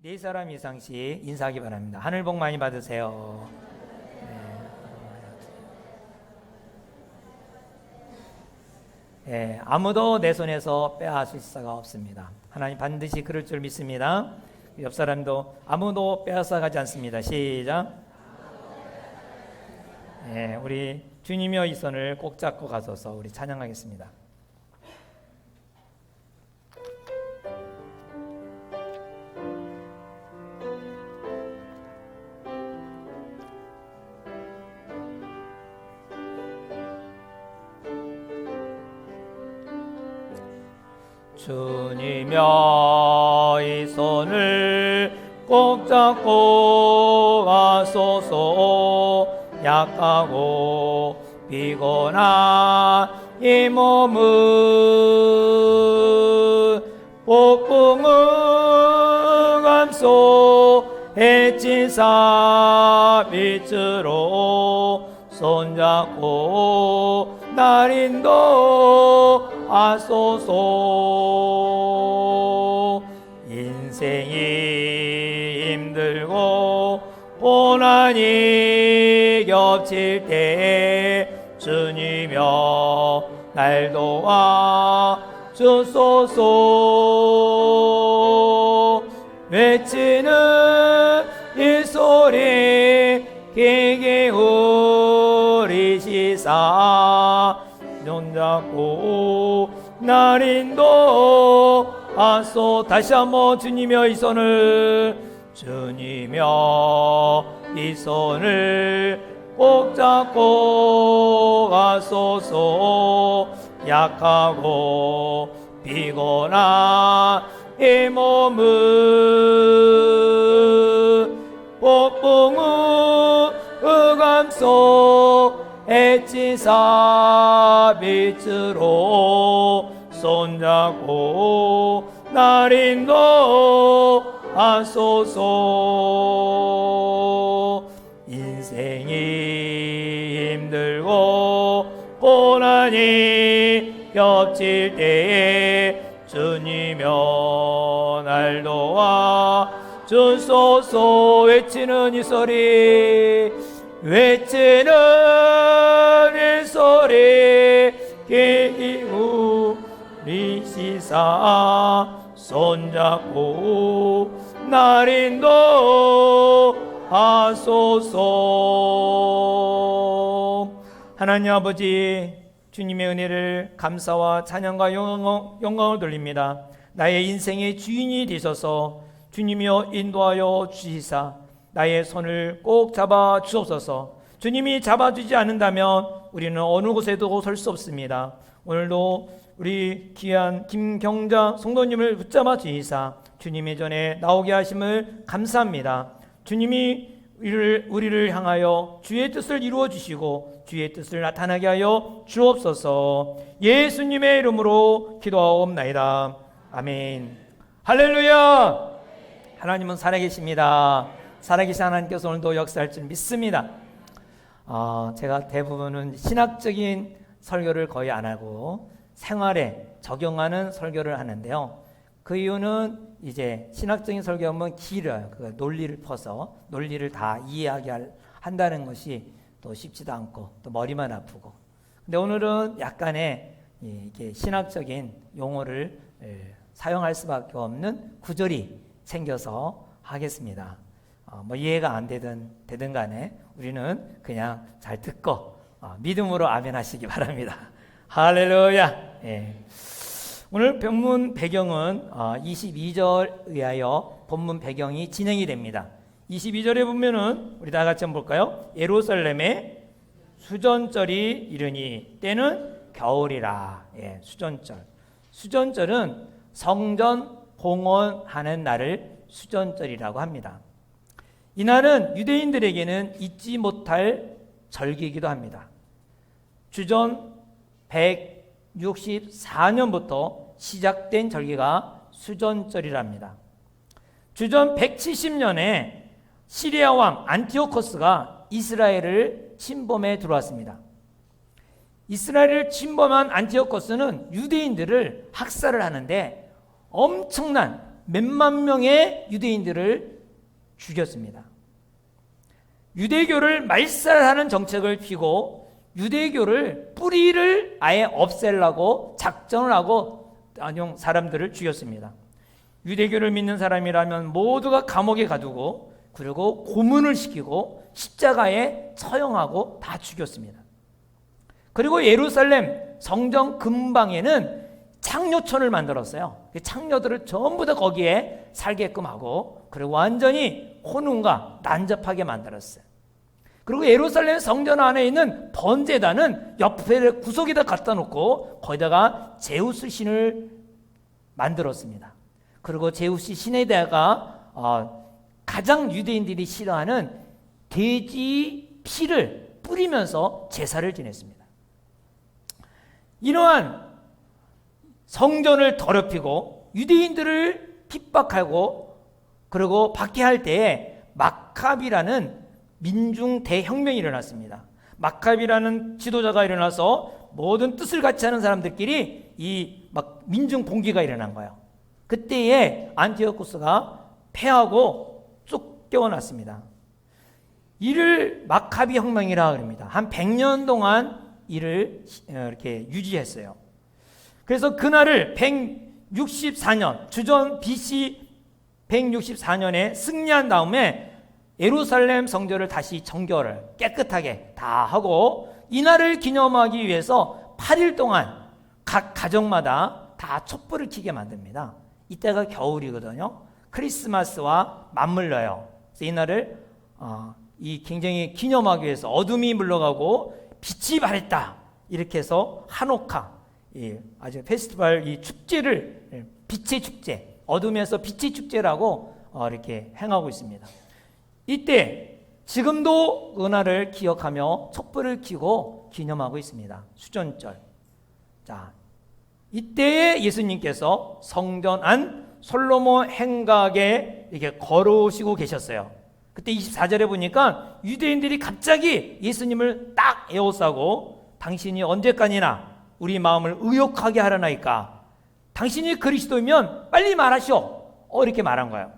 네 사람 이상씩 인사하기 바랍니다. 하늘 복 많이 받으세요. 아무도 내 손에서 빼앗을 수가 없습니다. 하나님 반드시 그럴 줄 믿습니다. 옆 사람도 아무도 빼앗아가지 않습니다. 시작. 우리 주님의 이 손을 꼭 잡고 가서서 우리 찬양하겠습니다. 주님의 이 손을 꼭 잡고 가소서. 약하고 피곤한 이 몸은 폭풍의 감소 해치사 빛으로 손잡고 날 인도하소서. 인생이 힘들고 고난이 겹칠 때 주님여 날 도와 주소서. 외치는 이 소리 길게 울리시사 손잡고 날 인도하소. 다시 한번 주님여 이 손을, 주님여 이 손을 꼭 잡고 가소서. 약하고 피곤한 이 몸은 폭풍의 감소 해치사 빛으로 손잡고 날 인도하소서. 인생이 힘들고 고난이 겹칠 때에 주님여 날 도와 주소서. 외치는 이 소리, 외치는 이 소리 길이 울리시사 손잡고 날 인도하소서. 하나님 아버지, 주님의 은혜를 감사와 찬양과 영광을 돌립니다. 나의 인생의 주인이 되셔서 주님이여 인도하여 주시사 나의 손을 꼭 잡아 주옵소서. 주님이 잡아주지 않는다면 우리는 어느 곳에도 설 수 없습니다. 오늘도 우리 귀한 김경자 성도님을 붙잡아 주시사 주님의 전에 나오게 하심을 감사합니다. 주님이 우리를 향하여 주의 뜻을 이루어 주시고 주의 뜻을 나타나게 하여 주옵소서. 예수님의 이름으로 기도하옵나이다. 아멘. 할렐루야. 하나님은 살아계십니다. 살아계신 하나님께서 오늘도 역사할 줄 믿습니다. 제가 대부분은 신학적인 설교를 거의 안 하고 생활에 적용하는 설교를 하는데요. 그 이유는 이제 신학적인 설교하면 길어요. 그 논리를 퍼서 논리를 다 이해하게 한다는 것이 또 쉽지도 않고 또 머리만 아프고. 근데 오늘은 약간의 이렇게 신학적인 용어를 사용할 수밖에 없는 구절이 생겨서 하겠습니다. 뭐 이해가 안 되든 간에 우리는 그냥 잘 듣고 믿음으로 아멘 하시기 바랍니다. 할렐루야. 오늘 본문 배경은 22절 의하여 본문 배경이 진행이 됩니다. 22절에 보면은 우리 다 같이 한번 볼까요? 예루살렘에 수전절이 이르니 때는 겨울이라. 수전절. 수전절은 성전 봉헌하는 날을 수전절이라고 합니다. 이날은 유대인들에게는 잊지 못할 절기이기도 합니다. 주전 164년부터 시작된 절기가 수전절이랍니다. 주전 170년에 시리아 왕 안티오코스가 이스라엘을 침범해 들어왔습니다. 이스라엘을 침범한 안티오코스는 유대인들을 학살을 하는데 엄청난 몇만 명의 유대인들을 죽였습니다. 유대교를 말살하는 정책을 피고 유대교를 뿌리를 아예 없애려고 작전을 하고 사람들을 죽였습니다. 유대교를 믿는 사람이라면 모두가 감옥에 가두고 그리고 고문을 시키고 십자가에 처형하고 다 죽였습니다. 그리고 예루살렘 성전 근방에는 창녀촌을 만들었어요. 창녀들을 전부 다 거기에 살게끔 하고 그리고 완전히 혼운과 난잡하게 만들었어요. 그리고 예루살렘 성전 안에 있는 번제단은 옆에 구석에다 갖다 놓고 거기다가 제우스 신을 만들었습니다. 그리고 제우스 신에다가 가장 유대인들이 싫어하는 돼지 피를 뿌리면서 제사를 지냈습니다. 이러한 성전을 더럽히고 유대인들을 핍박하고 그리고 박해할 때에 마카비라는 민중 대혁명이 일어났습니다. 마카비라는 지도자가 일어나서 모든 뜻을 같이 하는 사람들끼리 이 민중 봉기가 일어난 거예요. 그때에 안티오쿠스가 패하고 쫓겨났습니다. 이를 마카비 혁명이라 합니다. 한 100년 동안 이를 이렇게 유지했어요. 그래서 그날을 164년 주전 BC 164년에 승리한 다음에 예루살렘 성전을 다시 정결을 깨끗하게 다 하고 이날을 기념하기 위해서 8일 동안 각 가정마다 다 촛불을 켜게 만듭니다. 이때가 겨울이거든요. 크리스마스와 맞물려요. 그래서 이날을 굉장히 기념하기 위해서 어둠이 물러가고 빛이 발했다. 이렇게 해서 하노카 아주 페스티벌 이 축제를 빛의 축제, 어둠에서 빛의 축제라고 이렇게 행하고 있습니다. 이때 지금도 그날을 기억하며 촛불을 켜고 기념하고 있습니다. 수전절. 자, 이때에 예수님께서 성전 안 솔로몬 행각에 이렇게 걸어오시고 계셨어요. 그때 24절에 보니까 유대인들이 갑자기 예수님을 딱 에워싸고 당신이 언제까지나 우리 마음을 의욕하게 하려나이까? 당신이 그리스도이면 빨리 말하시오. 이렇게 말한 거예요.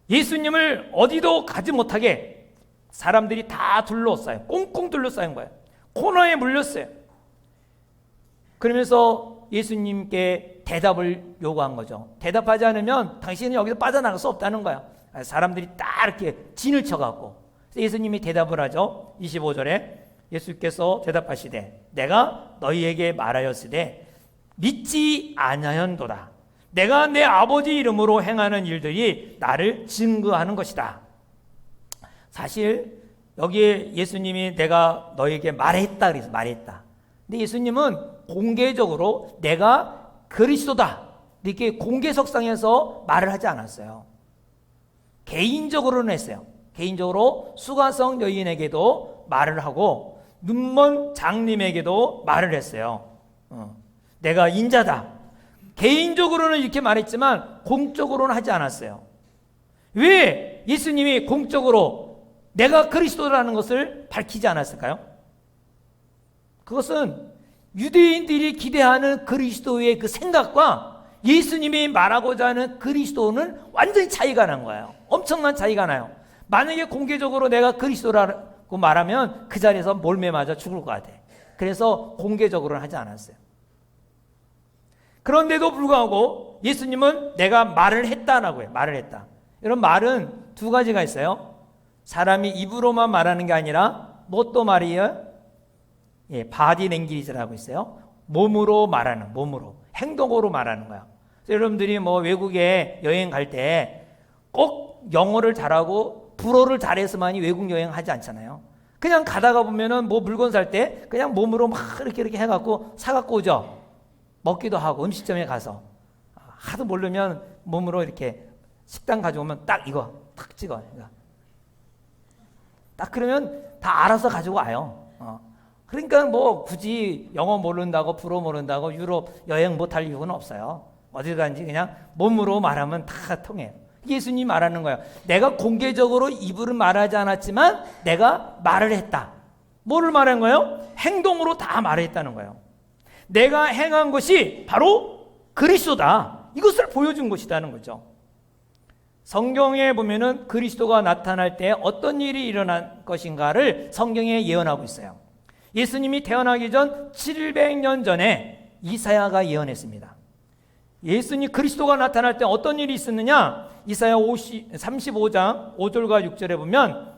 예수님을 어디도 가지 못하게 사람들이 다 둘러싸요. 꽁꽁 둘러싸인 거예요. 코너에 물렸어요. 그러면서 예수님께 대답을 요구한 거죠. 대답하지 않으면 당신은 여기서 빠져나갈 수 없다는 거야. 사람들이 딱 이렇게 진을 쳐갖고 예수님이 대답을 하죠. 25절에 예수께서 대답하시되 내가 너희에게 말하였으되 믿지 아니하였도다. 내가 내 아버지 이름으로 행하는 일들이 나를 증거하는 것이다. 사실 여기에 예수님이 내가 너에게 말했다 그래서 말했다. 근데 예수님은 공개적으로 내가 그리스도다 이렇게 공개석상에서 말을 하지 않았어요. 개인적으로는 했어요. 개인적으로 수가성 여인에게도 말을 하고 눈먼 장님에게도 말을 했어요. 내가 인자다. 개인적으로는 이렇게 말했지만 공적으로는 하지 않았어요. 왜 예수님이 공적으로 내가 그리스도라는 것을 밝히지 않았을까요? 그것은 유대인들이 기대하는 그리스도의 그 생각과 예수님이 말하고자 하는 그리스도는 완전히 차이가 난 거예요. 엄청난 차이가 나요. 만약에 공개적으로 내가 그리스도라고 말하면 그 자리에서 몰매 맞아 죽을 것 같아. 그래서 공개적으로는 하지 않았어요. 그런데도 불구하고 예수님은 내가 말을 했다라고 해요. 말을 했다. 이런 말은 두 가지가 있어요. 사람이 입으로만 말하는 게 아니라 뭐 또 말이에요? 바디 랭귀지라고 있어요. 몸으로 말하는, 몸으로. 행동으로 말하는 거야. 여러분들이 뭐 외국에 여행 갈 때 꼭 영어를 잘하고 불어를 잘해서만이 외국 여행 하지 않잖아요. 그냥 가다가 보면은 뭐 물건 살 때 그냥 몸으로 막 이렇게 해갖고 사갖고 오죠. 먹기도 하고 음식점에 가서 하도 모르면 몸으로 이렇게 식당 가져오면 딱 이거 탁 찍어. 딱 그러면 다 알아서 가지고 와요. 그러니까 뭐 굳이 영어 모른다고 불어 모른다고 유럽 여행 못할 이유는 없어요. 어디 가든지 그냥 몸으로 말하면 다 통해요. 예수님이 말하는 거예요. 내가 공개적으로 입으로 말하지 않았지만 내가 말을 했다. 뭐를 말한 거예요? 행동으로 다 말했다는 거예요. 내가 행한 것이 바로 그리스도다. 이것을 보여준 것이라는 거죠. 성경에 보면은 그리스도가 나타날 때 어떤 일이 일어날 것인가를 성경에 예언하고 있어요. 예수님이 태어나기 전 700년 전에 이사야가 예언했습니다. 예수님 그리스도가 나타날 때 어떤 일이 있었느냐? 이사야 35장 5절과 6절에 보면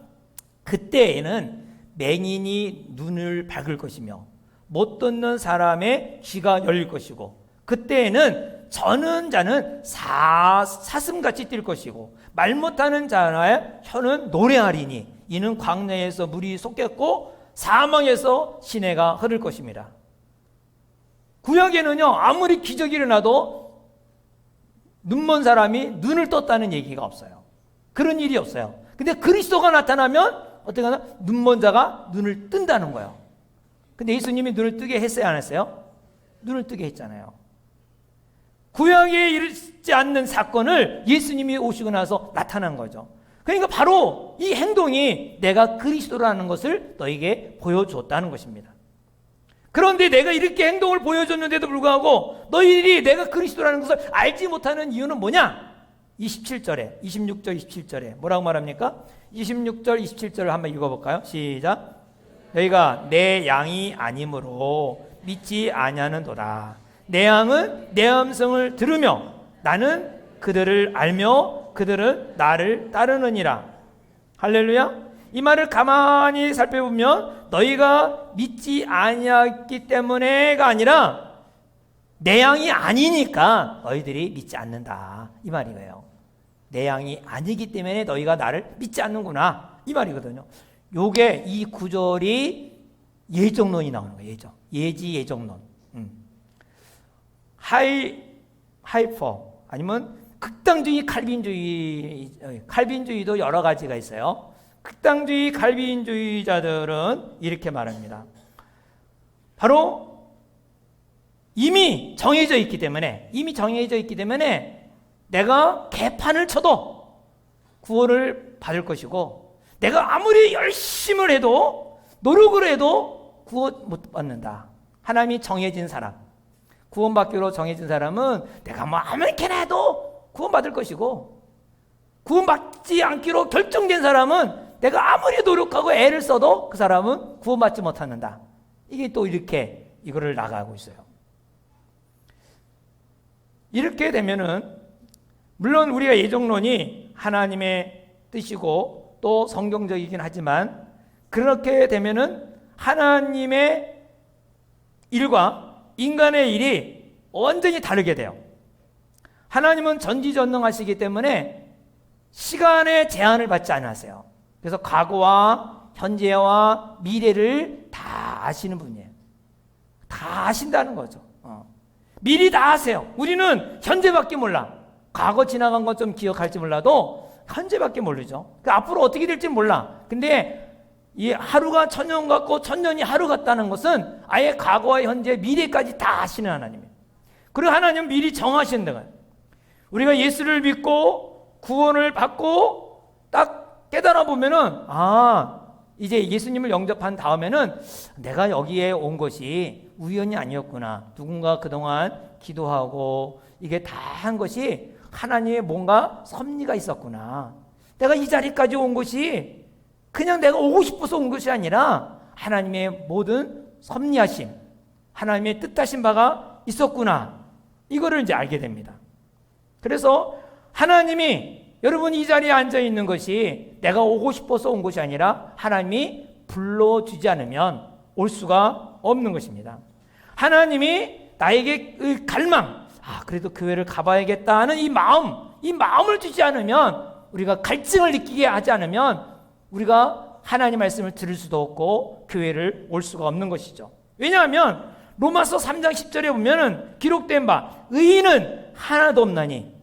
그때에는 맹인이 눈을 밝을 것이며 못 듣는 사람의 귀가 열릴 것이고 그때에는 저는 자는 사슴같이 뛸 것이고 말 못하는 자의 혀는 노래하리니 이는 광야에서 물이 솟겠고 사망에서 시내가 흐를 것입니다. 구약에는요 아무리 기적이 일어나도 눈먼 사람이 눈을 떴다는 얘기가 없어요. 그런 일이 없어요. 근데 그리스도가 나타나면 어떻게 하나? 눈먼 자가 눈을 뜬다는 거예요. 근데 예수님이 눈을 뜨게 했어요, 안 했어요? 눈을 뜨게 했잖아요. 구약에 이르지 않는 사건을 예수님이 오시고 나서 나타난 거죠. 그러니까 바로 이 행동이 내가 그리스도라는 것을 너에게 보여줬다는 것입니다. 그런데 내가 이렇게 행동을 보여줬는데도 불구하고 너희들이 내가 그리스도라는 것을 알지 못하는 이유는 뭐냐? 26절 27절에 뭐라고 말합니까? 26절 27절을 한번 읽어볼까요? 시작. 너희가 내 양이 아니므로 믿지 아니하는도다. 내 양은 내 음성을 들으며 나는 그들을 알며 그들은 나를 따르느니라. 할렐루야. 이 말을 가만히 살펴보면 너희가 믿지 아니하기 때문에가 아니라 내 양이 아니니까 너희들이 믿지 않는다 이 말이에요. 내 양이 아니기 때문에 너희가 나를 믿지 않는구나 이 말이거든요. 요게 이 구절이 예정론이 나오는 거예요. 예정론. 하이퍼 아니면 극단주의 칼빈주의도 여러 가지가 있어요. 극단주의 칼빈주의자들은 이렇게 말합니다. 바로 이미 정해져 있기 때문에 내가 개판을 쳐도 구원을 받을 것이고 내가 아무리 열심을 해도 노력을 해도 구원 못 받는다. 하나님이 정해진 사람, 구원받기로 정해진 사람은 내가 뭐 아무렇게나 해도 구원받을 것이고 구원받지 않기로 결정된 사람은 내가 아무리 노력하고 애를 써도 그 사람은 구원받지 못한다. 이게 또 이렇게 이거를 나가고 있어요. 이렇게 되면은 물론 우리가 예정론이 하나님의 뜻이고 또 성경적이긴 하지만 그렇게 되면은 하나님의 일과 인간의 일이 완전히 다르게 돼요. 하나님은 전지전능하시기 때문에 시간의 제한을 받지 않으세요. 그래서 과거와 현재와 미래를 다 아시는 분이에요. 다 아신다는 거죠. 미리 다 아세요. 우리는 현재밖에 몰라. 과거 지나간 것 좀 기억할지 몰라도 현재밖에 모르죠. 그 앞으로 어떻게 될지 몰라. 근데 이 하루가 천년 같고 천년이 하루 같다는 것은 아예 과거와 현재 미래까지 다 아시는 하나님이에요. 그리고 하나님은 미리 정하신 거예요. 우리가 예수를 믿고 구원을 받고 딱 깨달아 보면은 이제 예수님을 영접한 다음에는 내가 여기에 온 것이 우연이 아니었구나. 누군가 그동안 기도하고 이게 다 한 것이 하나님의 뭔가 섭리가 있었구나. 내가 이 자리까지 온 것이 그냥 내가 오고 싶어서 온 것이 아니라 하나님의 모든 섭리하심, 하나님의 뜻하신 바가 있었구나. 이거를 이제 알게 됩니다. 그래서 하나님이 여러분이 이 자리에 앉아 있는 것이 내가 오고 싶어서 온 것이 아니라 하나님이 불러주지 않으면 올 수가 없는 것입니다. 하나님이 나에게 갈망, 그래도 교회를 가봐야겠다 하는 이 마음을 주지 않으면, 우리가 갈증을 느끼게 하지 않으면 우리가 하나님 말씀을 들을 수도 없고 교회를 올 수가 없는 것이죠. 왜냐하면 로마서 3장 10절에 보면은 기록된 바 의인은 하나도 없나니,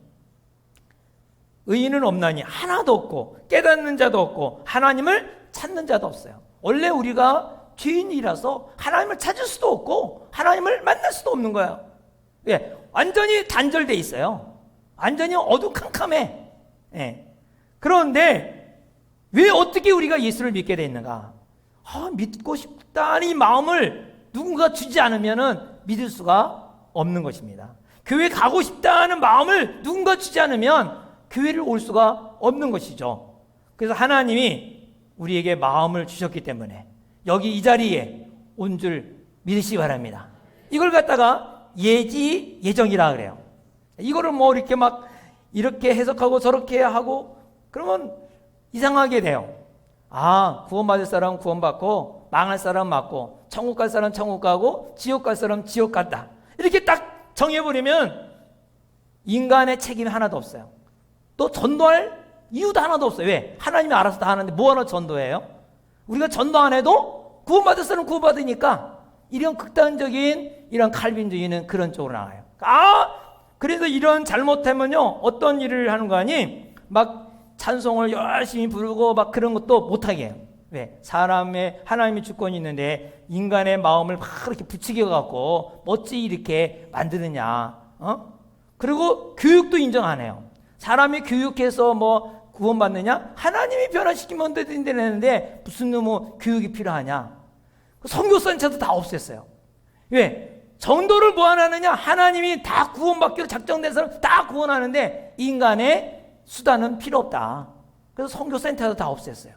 의인은 없나니 하나도 없고 깨닫는 자도 없고 하나님을 찾는 자도 없어요. 원래 우리가 죄인이라서 하나님을 찾을 수도 없고 하나님을 만날 수도 없는 거예요. 예, 완전히 단절돼 있어요. 완전히 어두컴컴해. 예. 그런데 왜 어떻게 우리가 예수를 믿게 돼 있는가? 믿고 싶다는 이 마음을 누군가 주지 않으면은 믿을 수가 없는 것입니다. 교회 가고 싶다는 마음을 누군가 주지 않으면 교회를 올 수가 없는 것이죠. 그래서 하나님이 우리에게 마음을 주셨기 때문에 여기 이 자리에 온 줄 믿으시기 바랍니다. 이걸 갖다가 예정이라 그래요. 이거를 뭐 이렇게 막 이렇게 해석하고 저렇게 하고 그러면 이상하게 돼요. 아, 구원받을 사람은 구원받고 망할 사람은 맞고 천국 갈 사람은 천국 가고 지옥 갈 사람은 지옥 간다. 이렇게 딱 정해버리면 인간의 책임이 하나도 없어요. 또 전도할 이유도 하나도 없어요. 왜? 하나님이 알아서 다 하는데 뭐하러 전도해요? 우리가 전도 안 해도 구원받을 사람은 구원받으니까 이런 극단적인 이런 칼빈주의는 그런 쪽으로 나와요. 그래서 이런 잘못하면요 어떤 일을 하는 거 아니? 막 찬송을 열심히 부르고 막 그런 것도 못하게 해요. 왜? 사람의 하나님의 주권이 있는데 인간의 마음을 막 이렇게 부추겨 갖고 멋지게 이렇게 만드느냐? 그리고 교육도 인정 안 해요. 사람이 교육해서 뭐 구원받느냐? 하나님이 변화시키면 되는데 무슨 뭐 교육이 필요하냐? 선교센터도 다 없앴어요. 왜? 전도를 뭐 하느냐? 하나님이 다 구원받기로 작정된 사람 다 구원하는데 인간의 수단은 필요 없다. 그래서 선교센터도 다 없앴어요.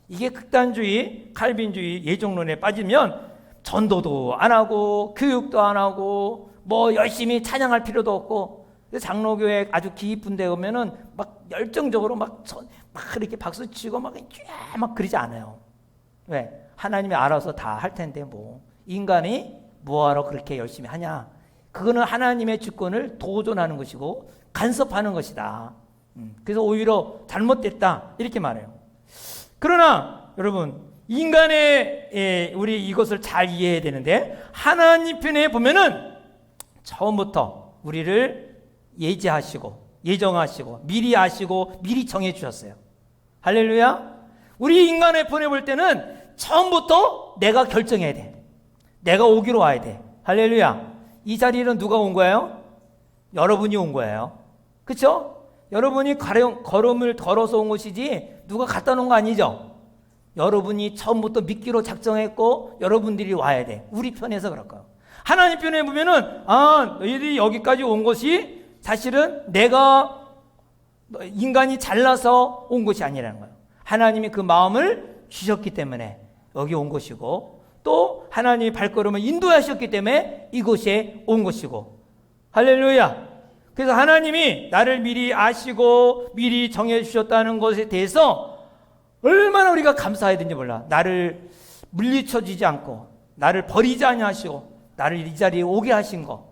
이게 극단주의, 칼빈주의, 예정론에 빠지면 전도도 안 하고 교육도 안 하고 뭐 열심히 찬양할 필요도 없고 장로교회 아주 깊은 데 오면은 막 열정적으로 막 이렇게 박수 치고 막 그러지 않아요. 왜? 하나님이 알아서 다 할 텐데 뭐 인간이 뭐하러 그렇게 열심히 하냐? 그거는 하나님의 주권을 도전하는 것이고 간섭하는 것이다. 그래서 오히려 잘못됐다 이렇게 말해요. 그러나 여러분 인간의 우리 이것을 잘 이해해야 되는데 하나님 편에 보면은 처음부터 우리를 예정하시고 미리 아시고 미리 정해 주셨어요. 할렐루야. 우리 인간의 편에 볼 때는 처음부터 내가 결정해야 돼. 내가 오기로 와야 돼. 할렐루야. 이 자리는 누가 온 거예요? 여러분이 온 거예요. 그렇죠? 여러분이 걸음을 걸어서 온 것이지 누가 갖다 놓은 거 아니죠? 여러분이 처음부터 믿기로 작정했고 여러분들이 와야 돼. 우리 편에서 그럴 거예요. 하나님 편에 보면은 너희들이 여기까지 온 것이 사실은 내가 인간이 잘나서 온 것이 아니라는 거예요. 하나님이 그 마음을 주셨기 때문에 여기 온 것이고 또 하나님이 발걸음을 인도하셨기 때문에 이곳에 온 것이고 할렐루야. 그래서 하나님이 나를 미리 아시고 미리 정해 주셨다는 것에 대해서 얼마나 우리가 감사해야 되는지 몰라. 나를 물리쳐 주지 않고 나를 버리지 아니하시고 나를 이 자리에 오게 하신 거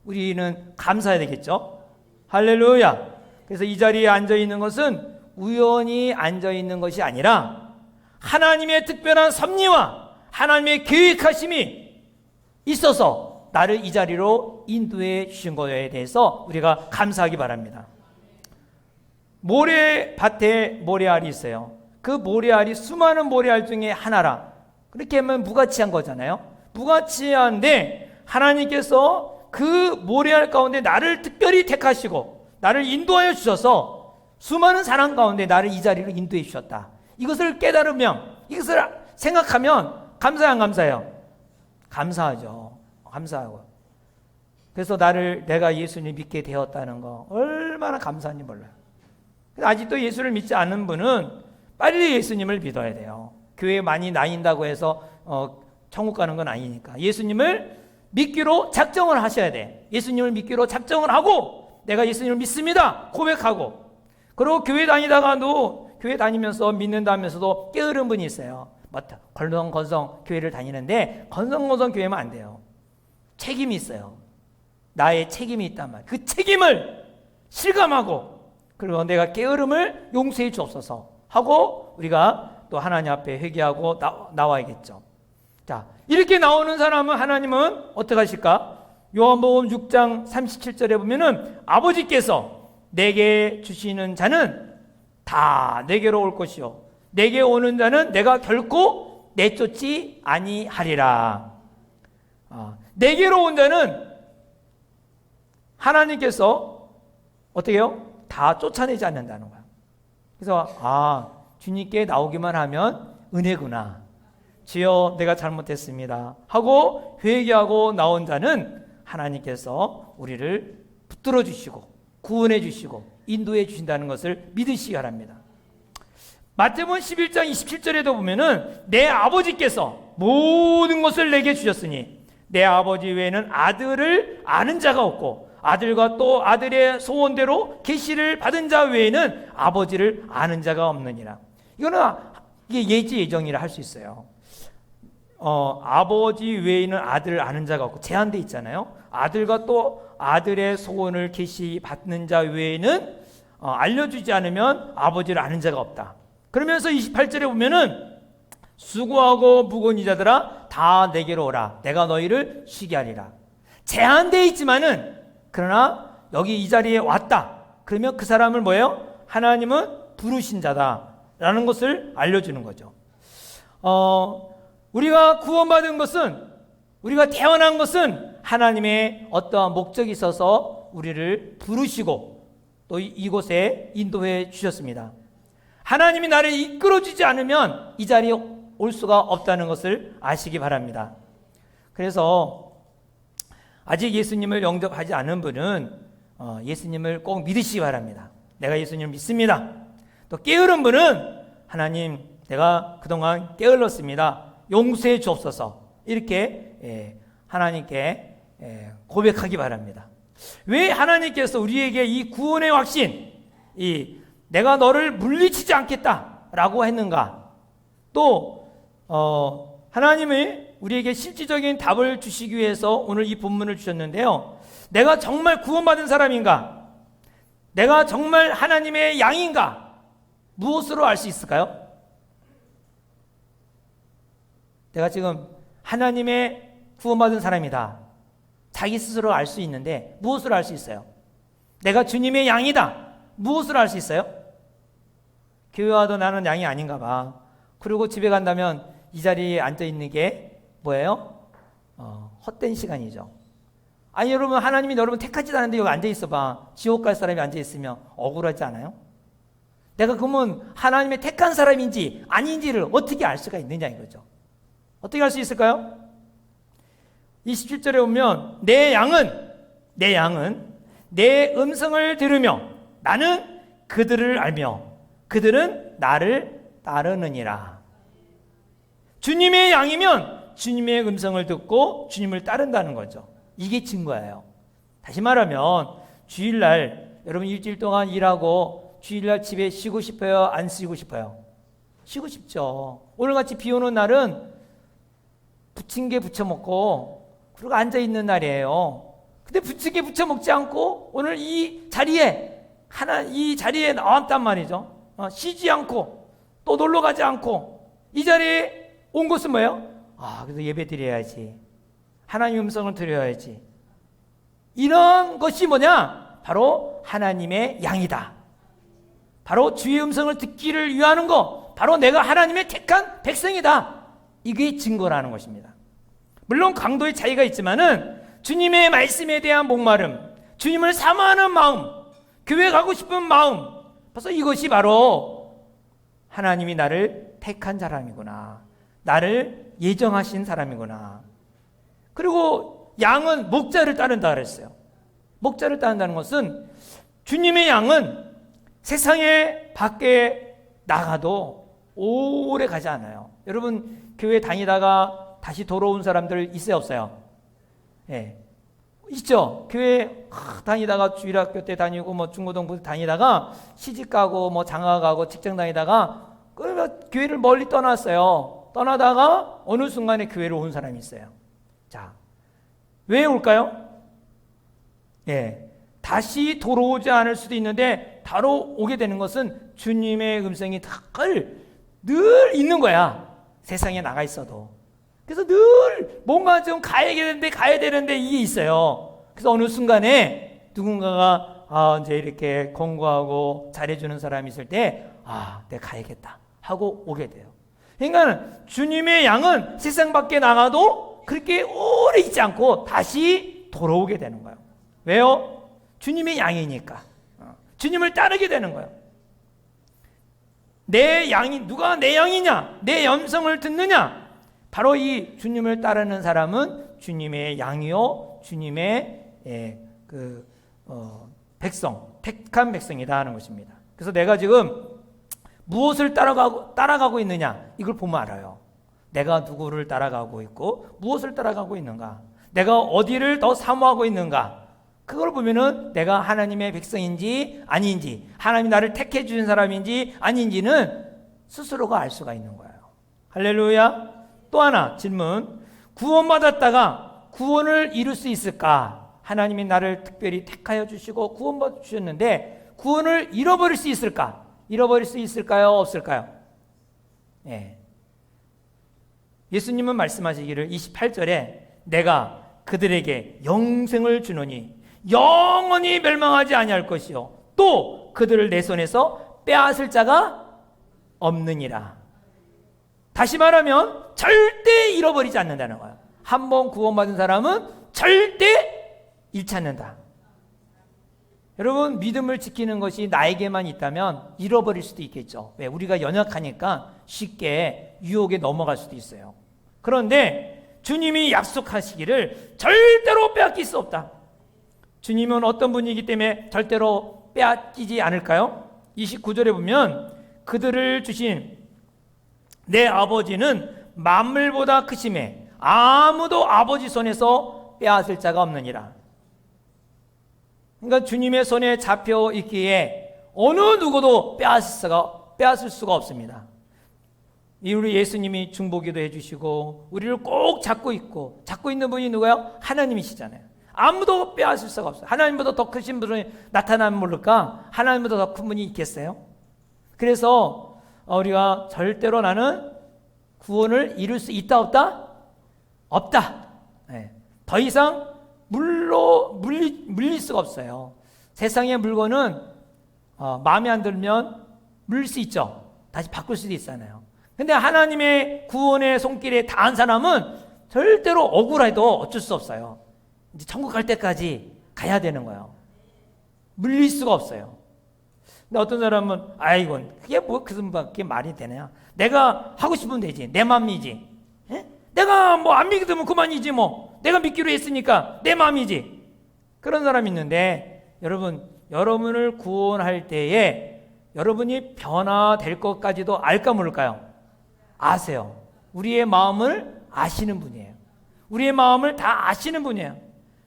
우리는 감사해야 되겠죠. 할렐루야. 그래서 이 자리에 앉아 있는 것은 우연히 앉아 있는 것이 아니라 하나님의 특별한 섭리와 하나님의 계획하심이 있어서 나를 이 자리로 인도해 주신 것에 대해서 우리가 감사하기 바랍니다. 모래밭에 모래알이 있어요. 그 모래알이 수많은 모래알 중에 하나라. 그렇게 하면 무가치한 거잖아요. 무가치한데 하나님께서 그 모래알 가운데 나를 특별히 택하시고 나를 인도하여 주셔서 수많은 사람 가운데 나를 이 자리로 인도해 주셨다. 이것을 깨달으면 이것을 생각하면 감사해요, 안 감사해요? 감사하죠. 감사하고. 그래서 내가 예수님 믿게 되었다는 거 얼마나 감사한지 몰라요. 아직도 예수를 믿지 않는 분은 빨리 예수님을 믿어야 돼요. 교회에 많이 다닌다고 해서 천국 가는 건 아니니까 예수님을 믿기로 작정을 하셔야 돼. 예수님을 믿기로 작정을 하고 내가 예수님을 믿습니다 고백하고 그리고 교회 다니다가도 교회 다니면서 믿는다면서도 게으른 분이 있어요. 건성 교회를 다니는데 건성 교회면 안 돼요. 책임이 있어요. 나의 책임이 있단 말이에요. 그 책임을 실감하고 그리고 내가 게으름을 용서해 주옵소서 하고 우리가 또 하나님 앞에 회개하고 나와야겠죠. 자, 이렇게 나오는 사람은 하나님은 어떻게 하실까? 요한복음 6장 37절에 보면은 아버지께서 내게 주시는 자는 다 내게로 올 것이요 내게 오는 자는 내가 결코 내쫓지 아니하리라. 내게로 온 자는 하나님께서 어떻게 해요? 다 쫓아내지 않는다는 거야. 그래서 주님께 나오기만 하면 은혜구나. 주여 내가 잘못했습니다 하고 회개하고 나온 자는 하나님께서 우리를 붙들어 주시고 구원해 주시고 인도해 주신다는 것을 믿으시기 바랍니다. 마태복음 11장 27절에도 보면은 내 아버지께서 모든 것을 내게 주셨으니 내 아버지 외에는 아들을 아는 자가 없고 아들과 또 아들의 소원대로 계시를 받은 자 외에는 아버지를 아는 자가 없느니라. 이거는 이게 예지 예정이라 할 수 있어요. 아버지 외에는 아들을 아는 자가 없고 제한돼 있잖아요. 아들과 또 아들의 소원을 계시 받는 자 외에는 알려주지 않으면 아버지를 아는 자가 없다. 그러면서 28절에 보면은 수고하고 무거운 이자들아 다 내게로 오라. 내가 너희를 쉬게 하리라. 제한돼 있지만은 그러나 여기 이 자리에 왔다. 그러면 그 사람을 뭐예요? 하나님은 부르신 자다라는 것을 알려주는 거죠. 우리가 구원받은 것은 우리가 태어난 것은 하나님의 어떠한 목적이 있어서 우리를 부르시고 또 이곳에 인도해 주셨습니다. 하나님이 나를 이끌어주지 않으면 이 자리에 올 수가 없다는 것을 아시기 바랍니다. 그래서 아직 예수님을 영접하지 않은 분은 예수님을 꼭 믿으시기 바랍니다. 내가 예수님을 믿습니다. 또 게으른 분은 하나님 내가 그동안 게을렀습니다. 용서해 주옵소서. 이렇게 하나님께 고백하기 바랍니다. 왜 하나님께서 우리에게 이 구원의 확신, 이 내가 너를 물리치지 않겠다라고 했는가? 또 하나님이 우리에게 실질적인 답을 주시기 위해서 오늘 이 본문을 주셨는데요. 내가 정말 구원받은 사람인가? 내가 정말 하나님의 양인가? 무엇으로 알 수 있을까요? 내가 지금 하나님의 구원받은 사람이다. 자기 스스로 알 수 있는데 무엇으로 알 수 있어요? 내가 주님의 양이다. 무엇으로 알 수 있어요? 교회 와도 나는 양이 아닌가 봐. 그리고 집에 간다면 이 자리에 앉아 있는 게 뭐예요? 헛된 시간이죠. 아니 여러분 하나님이 여러분 택하지도 않은데 여기 앉아 있어 봐. 지옥 갈 사람이 앉아 있으면 억울하지 않아요? 내가 그러면 하나님의 택한 사람인지 아닌지를 어떻게 알 수가 있느냐 이거죠. 어떻게 할 수 있을까요? 27절에 보면 내 양은 내 음성을 들으며 나는 그들을 알며 그들은 나를 따르느니라. 주님의 양이면 주님의 음성을 듣고 주님을 따른다는 거죠. 이게 증거예요. 다시 말하면 주일날 여러분 일주일 동안 일하고 주일날 집에 쉬고 싶어요? 안 쉬고 싶어요? 쉬고 싶죠. 오늘같이 비 오는 날은 부침개 부쳐 먹고 그리고 앉아 있는 날이에요. 근데 부침개 부쳐 먹지 않고 오늘 이 자리에 나왔단 말이죠. 쉬지 않고 또 놀러 가지 않고 이 자리에 온 것은 뭐예요? 그래서 예배 드려야지. 하나님의 음성을 들어야지. 이런 것이 뭐냐? 바로 하나님의 양이다. 바로 주의 음성을 듣기를 위하는 것. 바로 내가 하나님의 택한 백성이다. 이게 증거라는 것입니다. 물론 강도의 차이가 있지만은 주님의 말씀에 대한 목마름, 주님을 사모하는 마음, 교회 가고 싶은 마음, 벌써 이것이 바로 하나님이 나를 택한 사람이구나. 나를 예정하신 사람이구나. 그리고 양은 목자를 따른다 그랬어요. 목자를 따른다는 것은 주님의 양은 세상에 밖에 나가도 오래 가지 않아요. 여러분 교회 다니다가 다시 돌아온 사람들 있어요 없어요? 예, 있죠. 교회 다니다가 주일학교 때 다니고 뭐 중고등부 다니다가 시집가고 뭐 장가가고 직장 다니다가 그러면 교회를 멀리 떠났어요. 떠나다가 어느 순간에 교회로 온 사람이 있어요. 자, 왜 올까요? 예, 다시 돌아오지 않을 수도 있는데 바로 오게 되는 것은 주님의 음성이 늘 있는 거야. 세상에 나가 있어도. 그래서 늘 뭔가 좀 가야 되는데 이게 있어요. 그래서 어느 순간에 누군가가 이제 이렇게 권고하고 잘해주는 사람이 있을 때 내가 가야겠다 하고 오게 돼요. 그러니까 주님의 양은 세상 밖에 나가도 그렇게 오래 있지 않고 다시 돌아오게 되는 거예요. 왜요? 주님의 양이니까. 주님을 따르게 되는 거예요. 내 양이 누가 내 양이냐? 내 음성을 듣느냐? 바로 이 주님을 따르는 사람은 주님의 양이요, 주님의 백성, 택한 백성이다 하는 것입니다. 그래서 내가 지금 무엇을 따라가고 있느냐, 이걸 보면 알아요. 내가 누구를 따라가고 있고 무엇을 따라가고 있는가, 내가 어디를 더 사모하고 있는가, 그걸 보면은 내가 하나님의 백성인지 아닌지, 하나님이 나를 택해 주신 사람인지 아닌지는 스스로가 알 수가 있는 거예요. 할렐루야. 또 하나 질문, 구원받았다가 구원을 이룰 수 있을까? 하나님이 나를 특별히 택하여 주시고 구원받아 주셨는데 구원을 잃어버릴 수 있을까? 잃어버릴 수 있을까요? 없을까요? 예. 예수님은 말씀하시기를 28절에 내가 그들에게 영생을 주노니 영원히 멸망하지 아니할 것이요 또 그들을 내 손에서 빼앗을 자가 없느니라. 다시 말하면 절대 잃어버리지 않는다는 거예요. 한 번 구원받은 사람은 절대 잃지 않는다. 여러분, 믿음을 지키는 것이 나에게만 있다면 잃어버릴 수도 있겠죠. 왜? 우리가 연약하니까 쉽게 유혹에 넘어갈 수도 있어요. 그런데 주님이 약속하시기를 절대로 빼앗길 수 없다. 주님은 어떤 분이기 때문에 절대로 빼앗기지 않을까요? 29절에 보면 그들을 주신 내 아버지는 만물보다 크심에 아무도 아버지 손에서 빼앗을 자가 없느니라. 그러니까 주님의 손에 잡혀 있기에 어느 누구도 빼앗을 수가 없습니다. 우리 예수님이 중보기도 해주시고 우리를 꼭 잡고 있는 분이 누구예요? 하나님이시잖아요. 아무도 빼앗을 수가 없어요. 하나님보다 더 크신 분이 나타나면 모를까? 하나님보다 더 큰 분이 있겠어요? 그래서 우리가 절대로 나는 구원을 이룰 수 있다 없다? 없다. 네. 더 이상 물릴 수가 없어요. 세상의 물건은 마음에 안 들면 물릴 수 있죠. 다시 바꿀 수도 있잖아요. 근데 하나님의 구원의 손길에 닿은 사람은 절대로 억울해도 어쩔 수 없어요. 이제 천국 갈 때까지 가야 되는 거예요. 물릴 수가 없어요. 근데 어떤 사람은 아이고 그게 말이 되냐? 내가 하고 싶으면 되지. 내 마음이지. 에? 내가 안 믿으면 그만이지 뭐. 내가 믿기로 했으니까 내 마음이지. 그런 사람이 있는데 여러분을 구원할 때에 여러분이 변화될 것까지도 알까 모를까요? 아세요. 우리의 마음을 아시는 분이에요. 우리의 마음을 다 아시는 분이에요.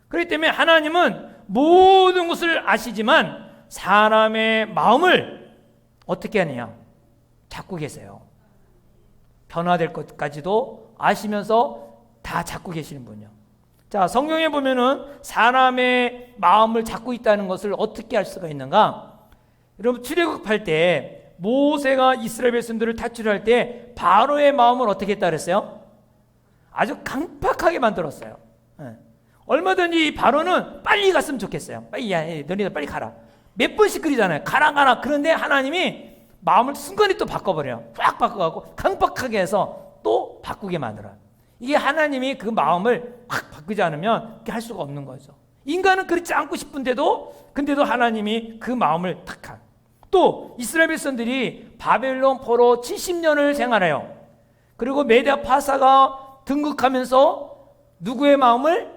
그렇기 때문에 하나님은 모든 것을 아시지만 사람의 마음을 어떻게 하느냐? 잡고 계세요. 변화될 것까지도 아시면서 다 잡고 계시는 분이요. 자, 성경에 보면은 사람의 마음을 잡고 있다는 것을 어떻게 알 수가 있는가? 여러분, 출애굽할 때 모세가 이스라엘 백성들을 탈출할 때 바로의 마음을 어떻게 했다 그랬어요? 아주 강팍하게 만들었어요. 네. 얼마든지 바로는 빨리 갔으면 좋겠어요. 빨리, 너희들 빨리 가라. 몇 번씩 그러잖아요. 가라. 그런데 하나님이 마음을 순간에 또 바꿔버려요. 쫙 바꿔갖고 강팍하게 해서 또 바꾸게 만들어요. 이게 하나님이 그 마음을 확 바꾸지 않으면 그렇게 할 수가 없는 거죠. 인간은 그렇지 않고 싶은데도 근데도 하나님이 그 마음을 탁. 또 이스라엘 백성들이 바벨론 포로 70년을 생활해요. 그리고 메데 파사가 등극하면서 누구의 마음을?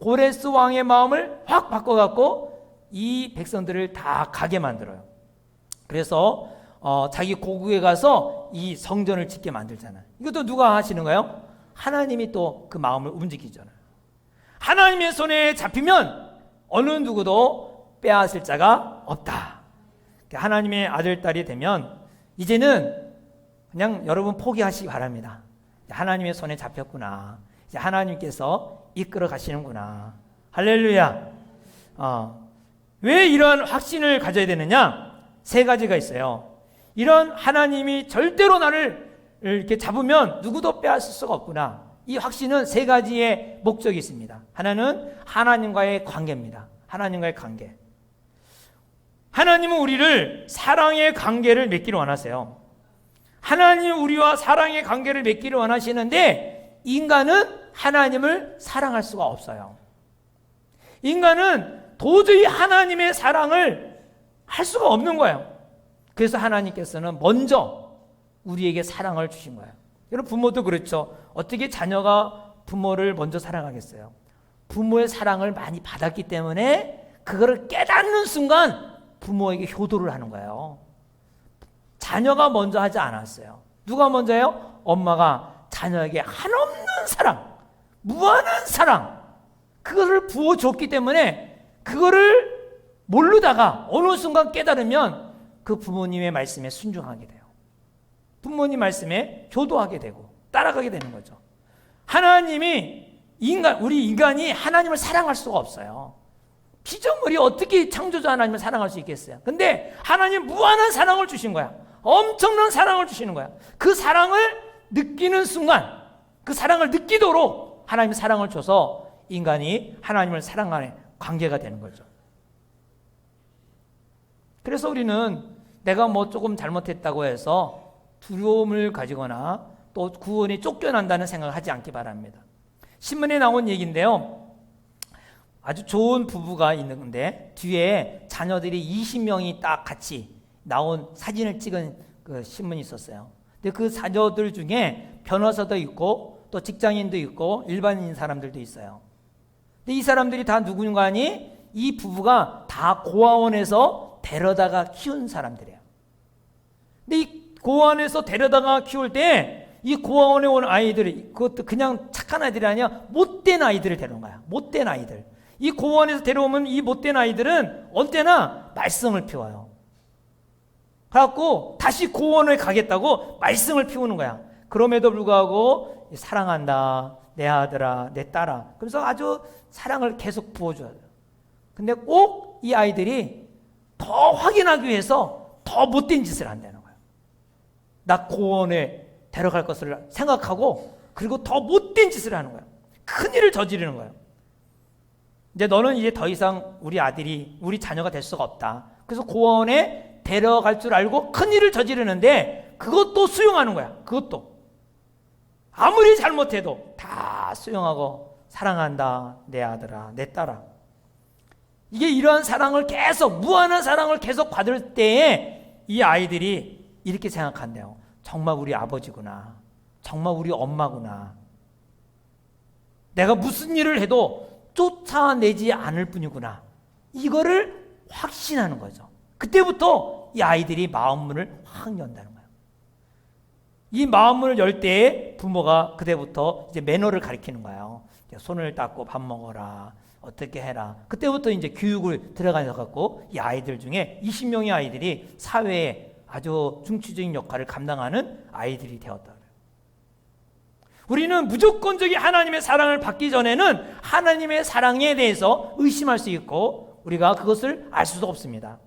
고레스 왕의 마음을 확 바꿔갖고 이 백성들을 다 가게 만들어요. 그래서 자기 고국에 가서 이 성전을 짓게 만들잖아요. 이것도 누가 하시는 거예요? 하나님이 또 그 마음을 움직이잖아요. 하나님의 손에 잡히면 어느 누구도 빼앗을 자가 없다. 하나님의 아들, 딸이 되면 이제는 그냥 여러분 포기하시기 바랍니다. 하나님의 손에 잡혔구나. 이제 하나님께서 이끌어 가시는구나. 할렐루야. 왜 이런 확신을 가져야 되느냐? 세 가지가 있어요. 이런 하나님이 절대로 나를 이렇게 잡으면 누구도 빼앗을 수가 없구나. 이 확신은 세 가지의 목적이 있습니다. 하나는 하나님과의 관계입니다. 하나님과의 관계. 하나님은 우리를 사랑의 관계를 맺기를 원하세요. 하나님은 우리와 사랑의 관계를 맺기를 원하시는데 인간은 하나님을 사랑할 수가 없어요. 인간은 도저히 하나님의 사랑을 할 수가 없는 거예요. 그래서 하나님께서는 먼저 우리에게 사랑을 주신 거예요. 여러분, 부모도 그렇죠. 어떻게 자녀가 부모를 먼저 사랑하겠어요? 부모의 사랑을 많이 받았기 때문에 그거를 깨닫는 순간 부모에게 효도를 하는 거예요. 자녀가 먼저 하지 않았어요. 누가 먼저 해요? 엄마가 자녀에게 한없는 사랑, 무한한 사랑, 그거를 부어줬기 때문에 그거를 모르다가 어느 순간 깨달으면 그 부모님의 말씀에 순종하게 돼요. 부모님 말씀에 효도하게 되고 따라가게 되는 거죠. 우리 인간이 하나님을 사랑할 수가 없어요. 피조물이 어떻게 창조자 하나님을 사랑할 수 있겠어요? 근데 하나님 무한한 사랑을 주신 거야. 엄청난 사랑을 주시는 거야. 그 사랑을 느끼는 순간, 그 사랑을 느끼도록 하나님의 사랑을 줘서 인간이 하나님을 사랑하는 관계가 되는 거죠. 그래서 우리는 내가 뭐 조금 잘못했다고 해서 두려움을 가지거나 또 구원이 쫓겨난다는 생각을 하지 않기 바랍니다. 신문에 나온 얘기인데요. 아주 좋은 부부가 있는데 뒤에 자녀들이 20명이 딱 같이 나온 사진을 찍은 그 신문이 있었어요. 근데 그 자녀들 중에 변호사도 있고 또 직장인도 있고 일반인 사람들도 있어요. 근데 이 사람들이 다 누군가 하니 이 부부가 다 고아원에서 데려다가 키운 사람들이에요. 근데 이 고아원에서 데려다가 키울 때 이 고아원에 온 아이들이 그것도 그냥 착한 아이들이 아니라 못된 아이들을 데려온 거야. 못된 아이들. 이 고아원에서 데려오면 이 못된 아이들은 언제나 말썽을 피워요. 그래갖고 다시 고아원에 가겠다고 말썽을 피우는 거야. 그럼에도 불구하고 사랑한다, 내 아들아, 내 딸아. 그래서 아주 사랑을 계속 부어줘야 돼요. 근데 꼭 이 아이들이 더 확인하기 위해서 더 못된 짓을 한다는 거예요. 나 고아원에 데려갈 것을 생각하고 그리고 더 못된 짓을 하는 거예요. 큰일을 저지르는 거예요. 이제 너는 이제 더 이상 우리 아들이 우리 자녀가 될 수가 없다. 그래서 고아원에 데려갈 줄 알고 큰일을 저지르는데 그것도 수용하는 거야. 그것도 아무리 잘못해도 다 수용하고 사랑한다, 내 아들아, 내 딸아. 이게 이러한 사랑을 계속 무한한 사랑을 계속 받을 때에 이 아이들이 이렇게 생각한대요. 정말 우리 아버지구나. 정말 우리 엄마구나. 내가 무슨 일을 해도 쫓아내지 않을 뿐이구나. 이거를 확신하는 거죠. 그때부터 이 아이들이 마음문을 확 연다는 거예요. 이 마음문을 열 때에 부모가 그때부터 이제 매너를 가르치는 거예요. 손을 닦고 밥 먹어라. 어떻게 해라. 그때부터 이제 교육을 들어가서 갖고 이 아이들 중에 20명의 아이들이 사회에 아주 중추적인 역할을 감당하는 아이들이 되었다 그래요. 우리는 무조건적인 하나님의 사랑을 받기 전에는 하나님의 사랑에 대해서 의심할 수 있고 우리가 그것을 알 수도 없습니다.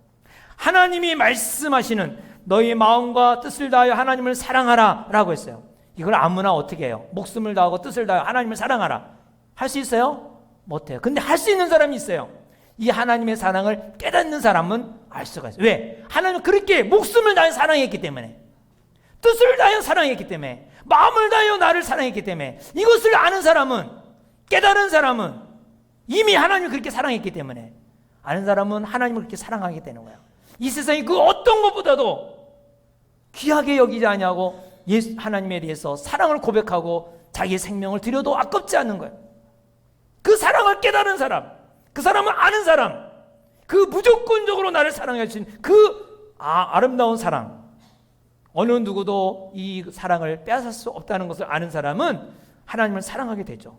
하나님이 말씀하시는 너희 마음과 뜻을 다하여 하나님을 사랑하라 라고 했어요. 이걸 아무나 어떻게 해요? 목숨을 다하고 뜻을 다하여 하나님을 사랑하라. 할 수 있어요? 못해요. 근데 할 수 있는 사람이 있어요. 이 하나님의 사랑을 깨닫는 사람은 알 수가 있어요. 왜? 하나님은 그렇게 목숨을 다해 사랑했기 때문에, 뜻을 다해 사랑했기 때문에, 마음을 다해 나를 사랑했기 때문에, 이것을 아는 사람은, 깨달은 사람은 이미 하나님을 그렇게 사랑했기 때문에 아는 사람은 하나님을 그렇게 사랑하게 되는 거예요. 이 세상이 그 어떤 것보다도 귀하게 여기지 아니하고 하나님에 대해서 사랑을 고백하고 자기의 생명을 드려도 아깝지 않는 거예요. 그 사랑을 깨달은 사람, 그 사람은 아는 사람, 그 무조건적으로 나를 사랑해 주신 그 아름다운 사랑, 어느 누구도 이 사랑을 빼앗을 수 없다는 것을 아는 사람은 하나님을 사랑하게 되죠.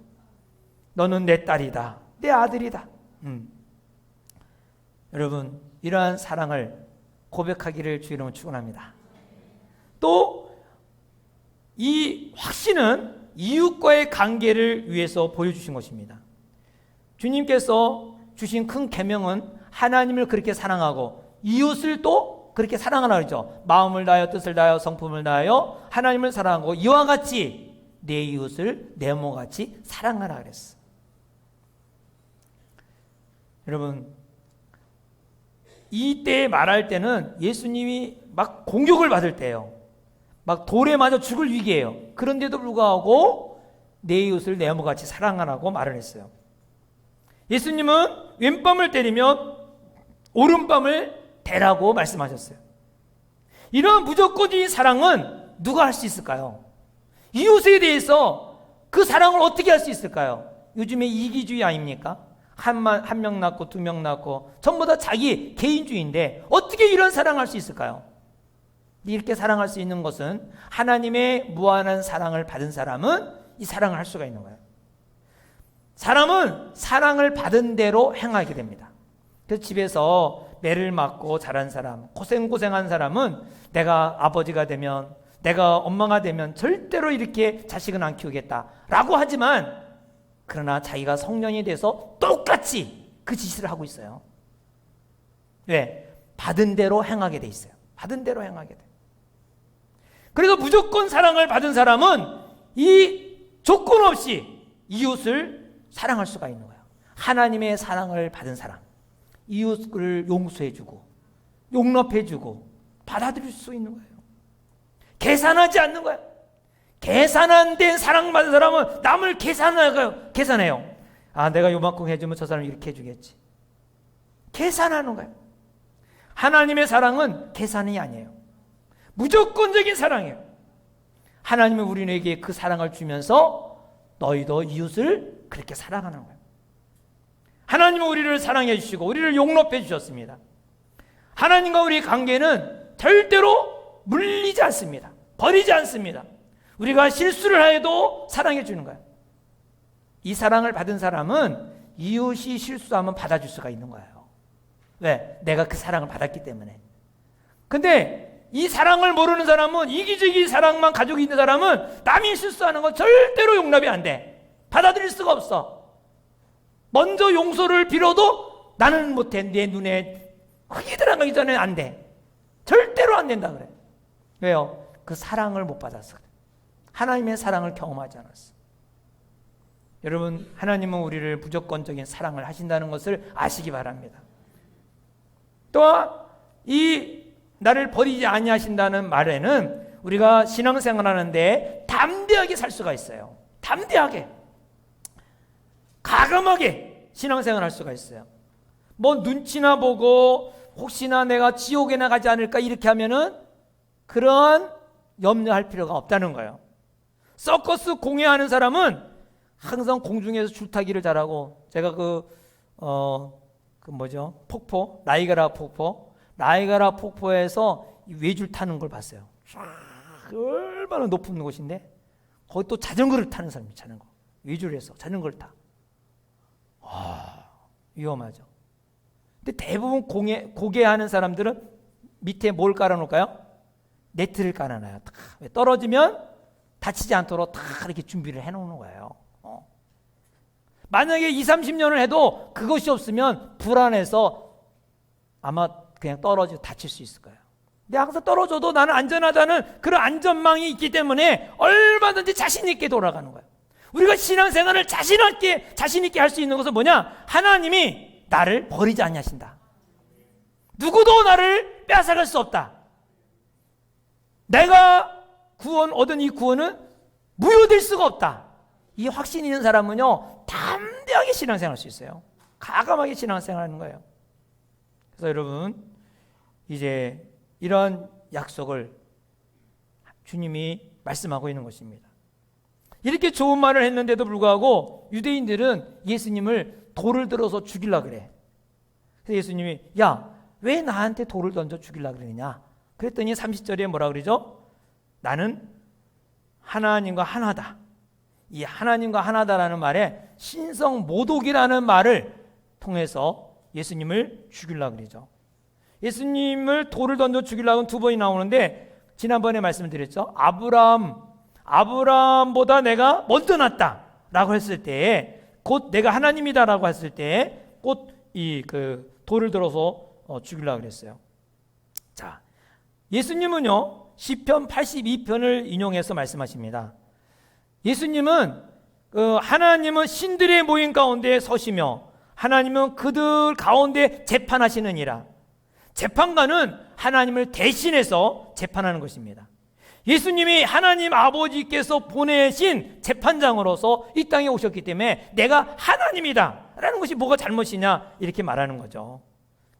너는 내 딸이다, 내 아들이다. 여러분, 이러한 사랑을 고백하기를 주 이름으로 축원합니다. 또 이 확신은 이웃과의 관계를 위해서 보여주신 것입니다. 주님께서 주신 큰 계명은 하나님을 그렇게 사랑하고 이웃을 또 그렇게 사랑하라 그러죠. 마음을 다하여 뜻을 다하여 성품을 다하여 하나님을 사랑하고 이와 같이 내 이웃을 내 몸같이 사랑하라 그랬어. 여러분, 이때 말할 때는 예수님이 막 공격을 받을 때예요. 막 돌에 맞아 죽을 위기예요. 그런데도 불구하고 내 이웃을 내 몸같이 사랑하라고 말을 했어요. 예수님은 왼밤을 때리면 오른밤을 대라고 말씀하셨어요. 이런 무조건적인 사랑은 누가 할 수 있을까요? 이웃에 대해서 그 사랑을 어떻게 할 수 있을까요? 요즘에 이기주의 아닙니까? 한 명 낳고 2명 낳고 전부 다 자기 개인주의인데 어떻게 이런 사랑할 수 있을까요? 이렇게 사랑할 수 있는 것은 하나님의 무한한 사랑을 받은 사람은 이 사랑을 할 수가 있는 거예요. 사람은 사랑을 받은 대로 행하게 됩니다. 그래서 집에서 매를 맞고 자란 사람, 고생한 사람은 내가 아버지가 되면, 내가 엄마가 되면 절대로 이렇게 자식은 안 키우겠다라고 하지만, 그러나 자기가 성년이 돼서 똑같이 그 짓을 하고 있어요. 왜? 받은 대로 행하게 돼 있어요. 받은 대로 행하게 돼. 그래서 무조건 사랑을 받은 사람은 이 조건 없이 이웃을 사랑할 수가 있는 거예요. 하나님의 사랑을 받은 사람, 이웃을 용서해주고 용납해주고 받아들일 수 있는 거예요. 계산하지 않는 거예요. 계산 안 된 사랑받은 사람은 남을 계산해요. 아, 내가 요만큼 해주면 저 사람이 이렇게 해주겠지. 계산하는 거예요. 하나님의 사랑은 계산이 아니에요. 무조건적인 사랑이에요. 하나님은 우리에게 그 사랑을 주면서 너희도 이웃을 그렇게 사랑하는 거예요. 하나님은 우리를 사랑해 주시고 우리를 용납해 주셨습니다. 하나님과 우리의 관계는 절대로 물리지 않습니다. 버리지 않습니다. 우리가 실수를 해도 사랑해 주는 거예요. 이 사랑을 받은 사람은 이웃이 실수하면 받아줄 수가 있는 거예요. 왜? 내가 그 사랑을 받았기 때문에. 근데 이 사랑을 모르는 사람은, 이기적인 사랑만 가지고 있는 사람은 남이 실수하는 건 절대로 용납이 안 돼. 받아들일 수가 없어. 먼저 용서를 빌어도 나는 못해. 내 눈에 흙이 들어가기 전에 안 돼. 절대로 안 된다 그래. 왜요? 그 사랑을 못 받았어. 하나님의 사랑을 경험하지 않았어. 여러분, 하나님은 우리를 무조건적인 사랑을 하신다는 것을 아시기 바랍니다. 또한 이 나를 버리지 아니하신다는 말에는 우리가 신앙생활하는데 담대하게 살 수가 있어요. 담대하게, 가감하게 신앙생활할 수가 있어요. 뭐 눈치나 보고 혹시나 내가 지옥에 나가지 않을까 이렇게 하면은 그런 염려할 필요가 없다는 거예요. 서커스 공예하는 사람은 항상 공중에서 줄타기를 잘하고, 제가 폭포, 나이가라 폭포에서 외줄 타는 걸 봤어요. 얼마나 높은 곳인데 거기 또 자전거를 타는 사람이 자전거, 외줄에서 자전거를 타. 위험하죠. 근데 대부분 고개하는 사람들은 밑에 뭘 깔아놓을까요? 네트를 깔아놔요. 떨어지면 다치지 않도록 다 이렇게 준비를 해놓는 거예요. 만약에 20-30년을 해도 그것이 없으면 불안해서 아마 그냥 떨어져 다칠 수 있을 거예요. 근데 항상 떨어져도 나는 안전하다는 그런 안전망이 있기 때문에 얼마든지 자신 있게 돌아가는 거예요. 우리가 신앙생활을 자신 있게 할 수 있는 것은 뭐냐? 하나님이 나를 버리지 아니하신다. 누구도 나를 빼앗아갈 수 없다. 내가 구원 얻은 이 구원은 무효될 수가 없다. 이 확신 있는 사람은요, 담대하게 신앙생활할 수 있어요. 가감하게 신앙생활하는 거예요. 그래서 여러분, 이제 이런 약속을 주님이 말씀하고 있는 것입니다. 이렇게 좋은 말을 했는데도 불구하고 유대인들은 예수님을 돌을 들어서 죽이려고 그래. 그래서 예수님이, 야, 왜 나한테 돌을 던져 죽이려고 그러느냐? 그랬더니 30절에 뭐라 그러죠? 나는 하나님과 하나다. 이 하나님과 하나다라는 말에 신성 모독이라는 말을 통해서 예수님을 죽이려고 그러죠. 예수님을 돌을 던져 죽이려고는 2번이 나오는데, 지난번에 말씀드렸죠. 아브라함보다 내가 먼저 났다라고 했을 때, 곧 내가 하나님이다라고 했을 때, 곧 돌을 들어서 죽이려고 그랬어요. 자, 예수님은요, 시편 82편을 인용해서 말씀하십니다. 예수님은 하나님은 신들의 모임 가운데 서시며 하나님은 그들 가운데 재판하시느니라. 재판관은 하나님을 대신해서 재판하는 것입니다. 예수님이 하나님 아버지께서 보내신 재판장으로서 이 땅에 오셨기 때문에 내가 하나님이다 라는 것이 뭐가 잘못이냐 이렇게 말하는 거죠.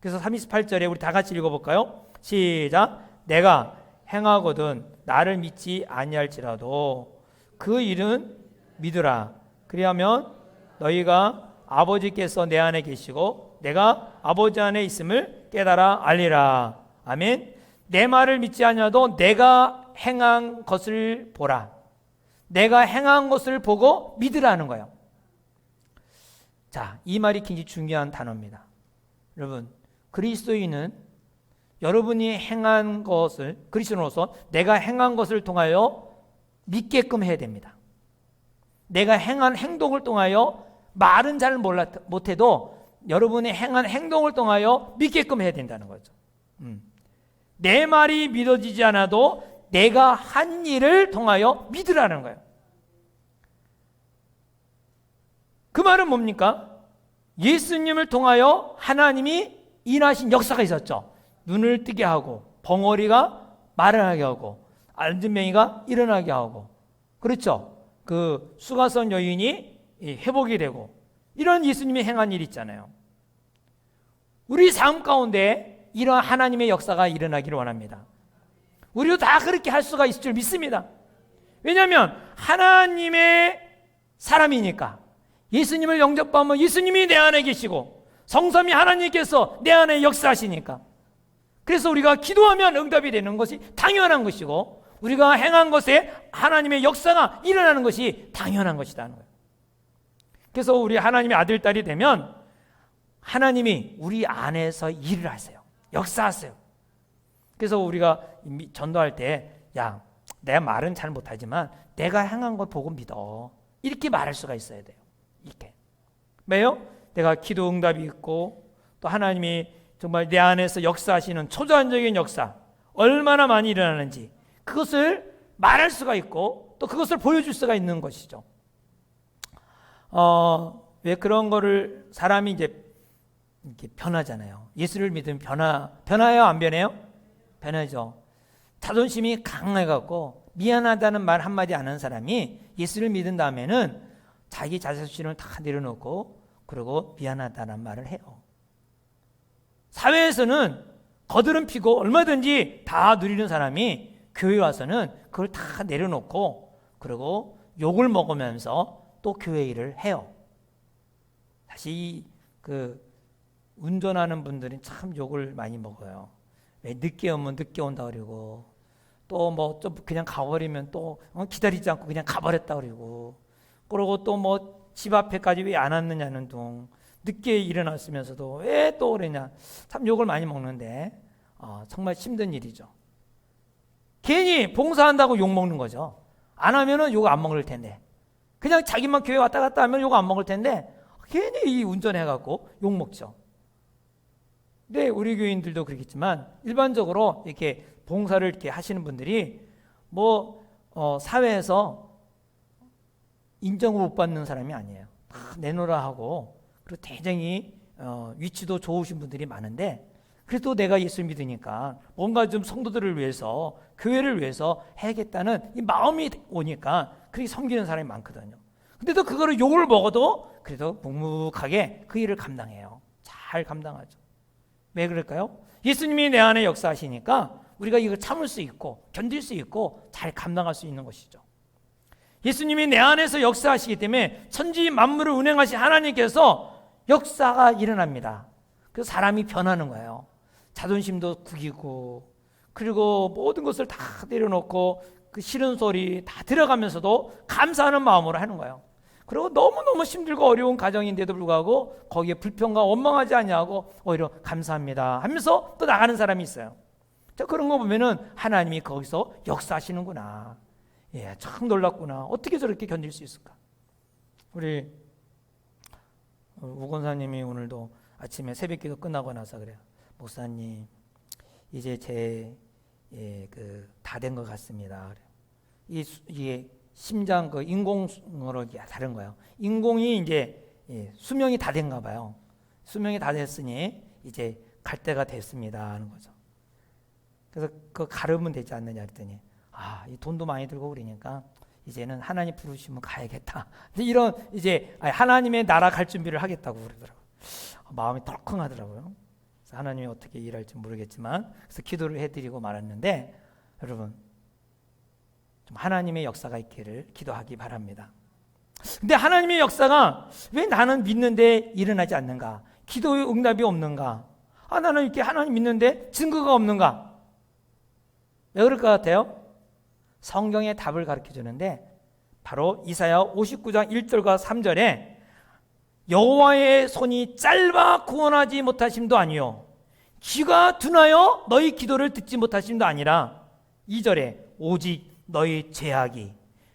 그래서 38절에 우리 다 같이 읽어볼까요? 시작. 내가 행하거든 나를 믿지 아니할지라도 그 일은 믿으라. 그리하면 너희가 아버지께서 내 안에 계시고 내가 아버지 안에 있음을 깨달아 알리라. 아멘. 내 말을 믿지 않아도 내가 행한 것을 보라. 내가 행한 것을 보고 믿으라는 거예요. 자, 이 말이 굉장히 중요한 단어입니다. 여러분, 그리스도인은 여러분이 행한 것을, 그리스도인으로서 내가 행한 것을 통하여 믿게끔 해야 됩니다. 내가 행한 행동을 통하여 말은 잘 못해도 여러분이 행한 행동을 통하여 믿게끔 해야 된다는 거죠. 내 말이 믿어지지 않아도 내가 한 일을 통하여 믿으라는 거예요. 그 말은 뭡니까? 예수님을 통하여 하나님이 일하신 역사가 있었죠. 눈을 뜨게 하고 벙어리가 말을 하게 하고 앓은맹이가 일어나게 하고, 그렇죠? 그 수가성 여인이 회복이 되고, 이런 예수님이 행한 일이 있잖아요. 우리 삶 가운데 이런 하나님의 역사가 일어나기를 원합니다. 우리도 다 그렇게 할 수가 있을 줄 믿습니다. 왜냐하면 하나님의 사람이니까. 예수님을 영접하면 예수님이 내 안에 계시고 성삼위 하나님께서 내 안에 역사하시니까. 그래서 우리가 기도하면 응답이 되는 것이 당연한 것이고, 우리가 행한 것에 하나님의 역사가 일어나는 것이 당연한 것이라는 거예요. 그래서 우리 하나님의 아들, 딸이 되면 하나님이 우리 안에서 일을 하세요. 역사하세요. 그래서 우리가 전도할 때, 야, 내 말은 잘 못하지만 내가 행한 걸 보고 믿어, 이렇게 말할 수가 있어야 돼요. 이렇게. 왜요? 내가 기도 응답이 있고, 또 하나님이 정말 내 안에서 역사하시는 초자연적인 역사, 얼마나 많이 일어나는지 그것을 말할 수가 있고, 또 그것을 보여줄 수가 있는 것이죠. 왜 그런 거를 사람이 이제 이렇게 변하잖아요. 예수를 믿으면 변해요, 안 변해요? 변하죠. 자존심이 강해갖고 미안하다는 말 한마디 안 하는 사람이 예수를 믿은 다음에는 자기 자존심을 다 내려놓고 그리고 미안하다는 말을 해요. 사회에서는 거드름 피고 얼마든지 다 누리는 사람이 교회 와서는 그걸 다 내려놓고 그리고 욕을 먹으면서 또 교회 일을 해요. 다시 그 운전하는 분들이 참 욕을 많이 먹어요. 왜 늦게 오면 늦게 온다 그러고, 또 뭐 좀 그냥 가버리면 또 기다리지 않고 그냥 가버렸다 그러고, 그러고 또 뭐 집 앞에까지 왜 안 왔느냐는 둥, 늦게 일어났으면서도 왜 또 그러냐, 참 욕을 많이 먹는데 정말 힘든 일이죠. 괜히 봉사한다고 욕 먹는 거죠. 안 하면은 욕 안 먹을 텐데, 그냥 자기만 교회 왔다 갔다 하면 욕 안 먹을 텐데 괜히 이 운전해갖고 욕 먹죠. 근데 우리 교인들도 그렇겠지만 일반적으로 이렇게 봉사를 이렇게 하시는 분들이 사회에서 인정을 못 받는 사람이 아니에요. 다 내놓으라 하고, 그리고 굉장히 위치도 좋으신 분들이 많은데, 그래도 내가 예수를 믿으니까 뭔가 좀 성도들을 위해서, 교회를 위해서 해야겠다는 이 마음이 오니까 그렇게 섬기는 사람이 많거든요. 근데도 그거를 욕을 먹어도 그래도 묵묵하게 그 일을 감당해요. 잘 감당하죠. 왜 그럴까요? 예수님이 내 안에 역사하시니까 우리가 이걸 참을 수 있고 견딜 수 있고 잘 감당할 수 있는 것이죠. 예수님이 내 안에서 역사하시기 때문에 천지 만물을 운행하신 하나님께서 역사가 일어납니다. 그래서 사람이 변하는 거예요. 자존심도 구기고, 그리고 모든 것을 다 내려놓고 그 싫은 소리 다 들어가면서도 감사하는 마음으로 하는 거예요. 그리고 너무너무 힘들고 어려운 가정인데도 불구하고 거기에 불평과 원망하지 않냐고 오히려 감사합니다 하면서 또 나가는 사람이 있어요. 자, 그런 거 보면은 하나님이 거기서 역사하시는구나. 예, 참 놀랍구나. 어떻게 저렇게 견딜 수 있을까? 우리 우 권사님이 오늘도 아침에 새벽기도 끝나고 나서 그래요. 목사님, 이제 제 다 된 것 같습니다. 그래요. 이게 심장 그 인공으로 다른 거예요. 인공이 이제 수명이 다 된가 봐요. 수명이 다 됐으니 이제 갈 때가 됐습니다 하는 거죠. 그래서 그 가르면 되지 않느냐 했더니, 이 돈도 많이 들고 그러니까 이제는 하나님 부르시면 가야겠다. 이런 이제 하나님의 나라 갈 준비를 하겠다고 그러더라고요. 마음이 덜컹하더라고요. 그래서 하나님이 어떻게 일할지 모르겠지만 그래서 기도를 해드리고 말았는데, 여러분 좀 하나님의 역사가 있기를 기도하기 바랍니다. 근데 하나님의 역사가 왜 나는 믿는데 일어나지 않는가? 기도의 응답이 없는가? 나는 이렇게 하나님 믿는데 증거가 없는가? 왜 그럴 것 같아요? 성경의 답을 가르쳐 주는데 바로 이사야 59장 1절과 3절에 여호와의 손이 짧아 구원하지 못하심도 아니요 귀가 둔하여 너희 기도를 듣지 못하심도 아니라 2절에 오직 너희 죄악이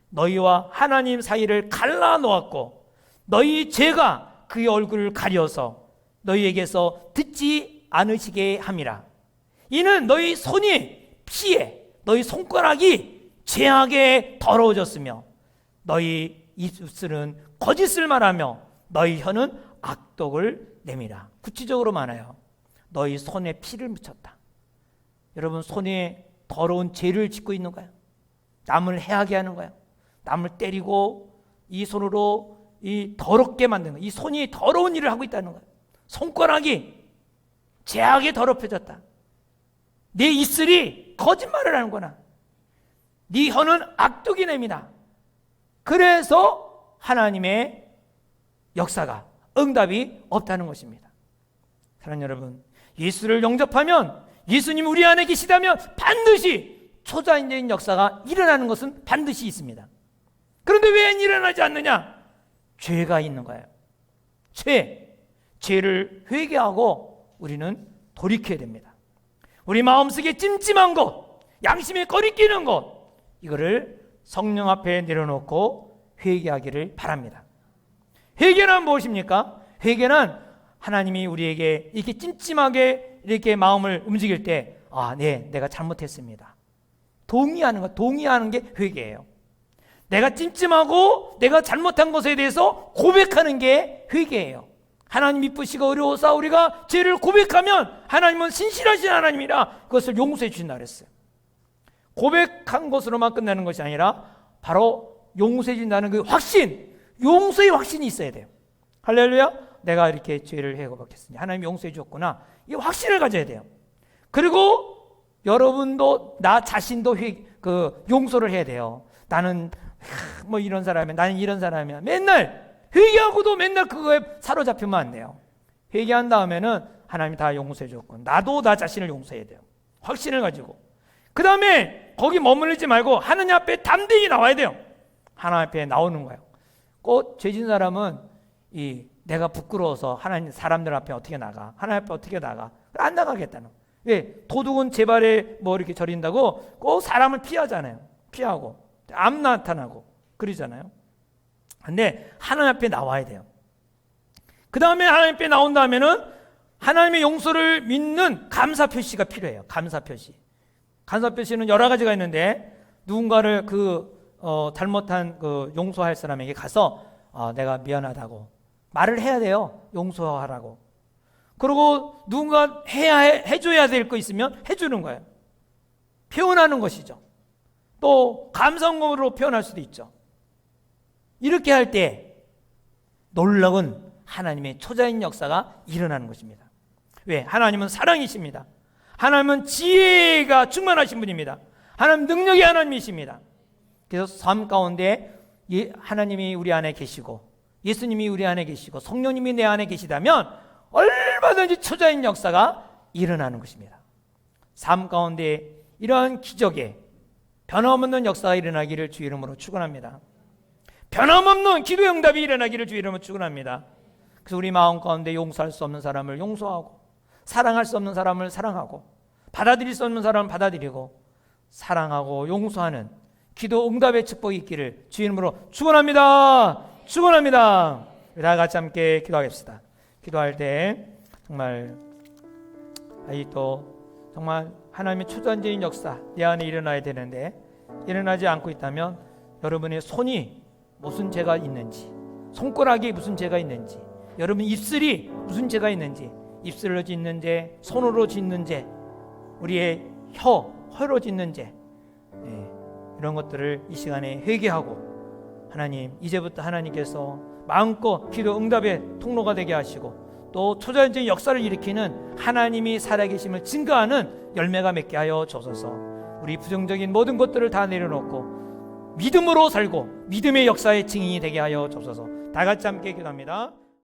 너희와 하나님 사이를 갈라 놓았고 너희 죄가 그의 얼굴을 가려서 너희에게서 듣지 않으시게 함이라. 이는 너희 손이 피해 너희 손가락이 죄악에 더러워졌으며 너희 입술은 거짓을 말하며 너희 혀는 악독을 내밀어. 구체적으로 말해요. 너희 손에 피를 묻혔다. 여러분 손에 더러운 죄를 짓고 있는 거예요. 남을 해하게 하는 거예요. 남을 때리고 이 손으로 이 더럽게 만드는 거예요. 이 손이 더러운 일을 하고 있다는 거예요. 손가락이 죄악에 더럽혀졌다. 네 입술이 거짓말을 하는구나. 네 혀는 악독이 냅니다. 그래서 하나님의 역사가 응답이 없다는 것입니다. 사랑하는 여러분, 예수를 영접하면 예수님 우리 안에 계시다면 반드시 초자연적인 역사가 일어나는 것은 반드시 있습니다. 그런데 왜 일어나지 않느냐? 죄가 있는 거예요. 죄를 회개하고 우리는 돌이켜야 됩니다. 우리 마음속에 찜찜한 것, 양심에 꺼리끼는 것, 이거를 성령 앞에 내려놓고 회개하기를 바랍니다. 회개는 무엇입니까? 회개는 하나님이 우리에게 이렇게 찜찜하게 이렇게 마음을 움직일 때 네, 내가 잘못했습니다. 동의하는 게 회개예요. 내가 찜찜하고 내가 잘못한 것에 대해서 고백하는 게 회개예요. 하나님 이쁘시고 어려워서 우리가 죄를 고백하면 하나님은 신실하신 하나님이라 그것을 용서해 주신다 그랬어요. 고백한 것으로만 끝나는 것이 아니라 바로 용서해 준다는 그 확신, 용서의 확신이 있어야 돼요. 할렐루야. 내가 이렇게 죄를 해고받겠으니 하나님이 용서해 주었구나. 이 확신을 가져야 돼요. 그리고 여러분도 나 자신도 용서를 해야 돼요. 나는 뭐 이런 사람이야, 나는 이런 사람이야. 맨날 회개하고도 맨날 그거에 사로잡히면 안 돼요. 회개한 다음에는 하나님이 다 용서해 줬고 나도 나 자신을 용서해야 돼요. 확신을 가지고. 그 다음에 거기 머무르지 말고 하나님 앞에 담대히 나와야 돼요. 하나님 앞에 나오는 거예요. 꼭 죄진 사람은 내가 부끄러워서 하나님 사람들 앞에 어떻게 나가? 하나님 앞에 어떻게 나가? 안 나가겠다는 거예요. 왜? 도둑은 제 발에 뭐 이렇게 저린다고 꼭 사람을 피하잖아요. 피하고 암 나타나고 그러잖아요. 근데 하나님 앞에 나와야 돼요. 그 다음에 하나님 앞에 나온 다음에는 하나님의 용서를 믿는 감사 표시가 필요해요. 감사 표시. 감사 표시는 여러 가지가 있는데 누군가를 잘못한 용서할 사람에게 가서 내가 미안하다고 말을 해야 돼요. 용서하라고. 그리고 누군가 해줘야 될 거 있으면 해주는 거예요. 표현하는 것이죠. 또 감성으로 표현할 수도 있죠. 이렇게 할 때 놀라운 하나님의 초자연 역사가 일어나는 것입니다. 왜? 하나님은 사랑이십니다. 하나님은 지혜가 충만하신 분입니다. 하나님 능력의 하나님이십니다. 그래서 삶 가운데 하나님이 우리 안에 계시고 예수님이 우리 안에 계시고 성령님이 내 안에 계시다면 얼마든지 초자연 역사가 일어나는 것입니다. 삶 가운데 이러한 기적의 변함없는 역사가 일어나기를 주 이름으로 축원합니다. 변함없는 기도 응답이 일어나기를 주 이름으로 축원합니다. 그래서 우리 마음 가운데 용서할 수 없는 사람을 용서하고 사랑할 수 없는 사람을 사랑하고 받아들일 수 없는 사람을 받아들이고 사랑하고 용서하는 기도 응답의 축복이 있기를 주 이름으로 축원합니다. 축원합니다. 다 같이 함께 기도하겠습니다. 기도할 때 정말 또 정말 하나님의 초자연적인 역사 내 안에 일어나야 되는데 일어나지 않고 있다면 여러분의 손이 무슨 죄가 있는지, 손가락이 무슨 죄가 있는지, 여러분 입술이 무슨 죄가 있는지, 입술로 짓는 죄, 손으로 짓는 죄, 우리의 혀로 짓는 죄, 이런 것들을 이 시간에 회개하고 하나님 이제부터 하나님께서 마음껏 기도 응답의 통로가 되게 하시고 또 초자연적인 역사를 일으키는 하나님이 살아계심을 증거하는 열매가 맺게 하여 주소서. 우리 부정적인 모든 것들을 다 내려놓고 믿음으로 살고 믿음의 역사의 증인이 되게 하여 주옵소서. 다 같이 함께 기도합니다.